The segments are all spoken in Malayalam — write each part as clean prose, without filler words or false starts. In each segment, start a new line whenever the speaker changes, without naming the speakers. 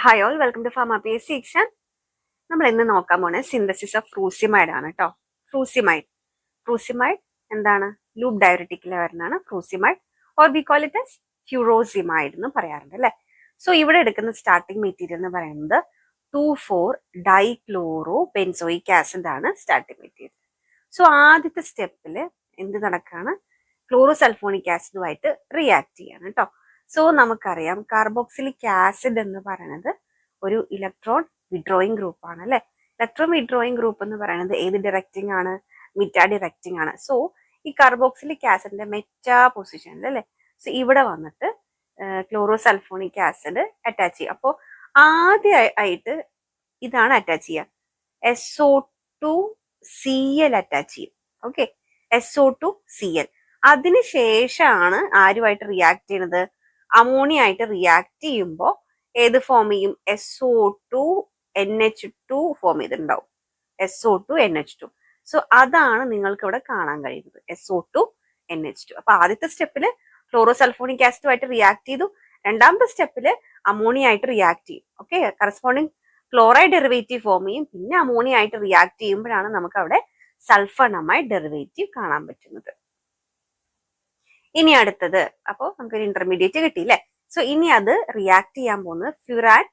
Hi all, welcome to pharma PSC exam. നമ്മൾ ഇന്ന് നോക്കാൻ പോണേ സിന്തസിസ് ഓഫ് ഫ്രൂസിമൈഡ് ആണ് കേട്ടോ. ഫ്രൂസിമൈഡ് എന്താണ്? ലൂപ്പ് ഡയററ്റിക്കിൽ വരുന്നതാണ് frusemide, or we call it as furosemide എന്ന് പറയാറുണ്ട് അല്ലെ. സോ ഇവിടെ എടുക്കുന്ന സ്റ്റാർട്ടിംഗ് മെറ്റീരിയൽ എന്ന് പറയുന്നത് 2,4 ഡൈക്ലോറോബെൻസോയിക് ആസിഡ് ആണ് സ്റ്റാർട്ടിംഗ് മെറ്റീരിയൽ. സോ ആദ്യത്തെ സ്റ്റെപ്പിൽ എന്ത് നടക്കാണ്? ക്ലോറോസൾഫോണിക് ആസിഡുമായിട്ട് റിയാക്ട് ചെയ്യാണ് കേട്ടോ. സോ നമുക്കറിയാം കാർബോക്സിലിക് ആസിഡ് എന്ന് പറയുന്നത് ഒരു ഇലക്ട്രോൺ വിഡ്രോയിങ് ഗ്രൂപ്പ് ആണ് അല്ലെ. ഇലക്ട്രോൺ വിഡ്രോയിങ് ഗ്രൂപ്പ് എന്ന് പറയുന്നത് ഏത് ഡയറക്റ്റിംഗ് ആണ്? മെറ്റാ ഡയറക്റ്റിംഗ് ആണ്. സോ ഈ കാർബോക്സിലിക് ആസിഡിന്റെ മെറ്റാ പൊസിഷനിൽ അല്ലെ, സോ ഇവിടെ വന്നിട്ട് ക്ലോറോസൾഫോണിക് ആസിഡ് അറ്റാച്ച് ചെയ്യും. അപ്പോൾ ആദ്യമായിട്ട് ഇതാണ് അറ്റാച്ച് ചെയ്യുക, SO2Cl അറ്റാച്ച് ചെയ്യും. Okay, SO2Cl. അതിനുശേഷമാണ് ആരുമായിട്ട് റിയാക്ട് ചെയ്യുന്നത്? അമോണിയ ആയിട്ട് റിയാക്ട് ചെയ്യുമ്പോൾ ഏത് ഫോം ചെയ്യും? SO2NH2 ഫോം ചെയ്തിട്ടുണ്ടാവും, SO2NH2. സോ അതാണ് നിങ്ങൾക്ക് ഇവിടെ കാണാൻ കഴിയുന്നത്, SO2NH2. അപ്പൊ ആദ്യത്തെ സ്റ്റെപ്പില് ക്ലോറോസൾഫോണിക് ആസിഡുമായിട്ട് റിയാക്ട് ചെയ്തു, രണ്ടാമത്തെ സ്റ്റെപ്പില് അമോണിയ ആയിട്ട് റിയാക്ട് ചെയ്യും. Okay, corresponding chloride derivative form ചെയ്യും, പിന്നെ അമോണിയ ആയിട്ട് റിയാക്ട് ചെയ്യുമ്പോഴാണ് നമുക്ക് അവിടെ സൾഫണമൈഡ് ഡെറിവേറ്റീവ് കാണാൻ പറ്റുന്നത്. ഇനി അടുത്തത്, അപ്പോൾ നമുക്കൊരു ഇന്റർമീഡിയറ്റ് കിട്ടിയില്ലേ. സോ ഇനി അത് റിയാക്ട് ചെയ്യാൻ പോകുന്നത് ഫ്യൂറാൻ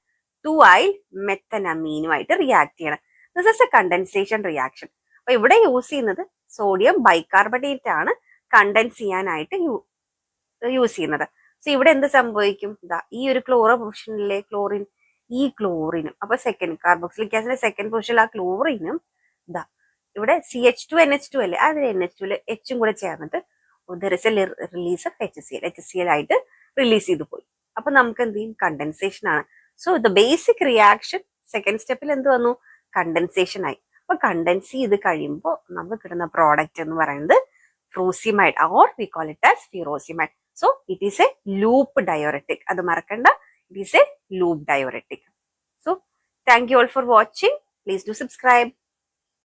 2-ഐൽ മെത്തനമീനുമായിട്ട് റിയാക്ട് ചെയ്യണം. This is A condensation reaction. അപ്പൊ ഇവിടെ യൂസ് ചെയ്യുന്നത് സോഡിയം ബൈകാർബണേറ്റ് ആണ് കണ്ടൻസ് ചെയ്യാനായിട്ട് യൂസ് ചെയ്യുന്നത്. സോ ഇവിടെ എന്ത് സംഭവിക്കും? ഈ ഒരു ക്ലോറോ പൊസിഷനിലെ ക്ലോറിൻ, ഈ ക്ലോറിനും, അപ്പൊ സെക്കൻഡ് കാർബോക്സിലിക് ആസിഡിന്റെ സെക്കൻഡ് പൊസിഷനിൽ ആ ക്ലോറിനും ഇവിടെ CH2NH2 അല്ലേ, അതിൽ NH2 എച്ചും കൂടെ ചേർന്നിട്ട് റിലീസ് ഓഫ് HCl ആയിട്ട് റിലീസ് ചെയ്തു പോയി. അപ്പൊ നമുക്ക് എന്ത് ചെയ്യും? കണ്ടൻസേഷൻ ആണ്. So the basic reaction second സ്റ്റെപ്പിൽ എന്ത് വന്നു? കണ്ടൻസേഷൻ ആയി. അപ്പൊ കണ്ടൻസ് ചെയ്ത് കഴിയുമ്പോൾ നമുക്ക് കിട്ടുന്ന പ്രോഡക്റ്റ് എന്ന് പറയുന്നത് frusemide, or we call it as furosemide. So it is a loop diuretic. അത് മറക്കണ്ട, it is a loop diuretic. So thank you all for watching. Please do subscribe.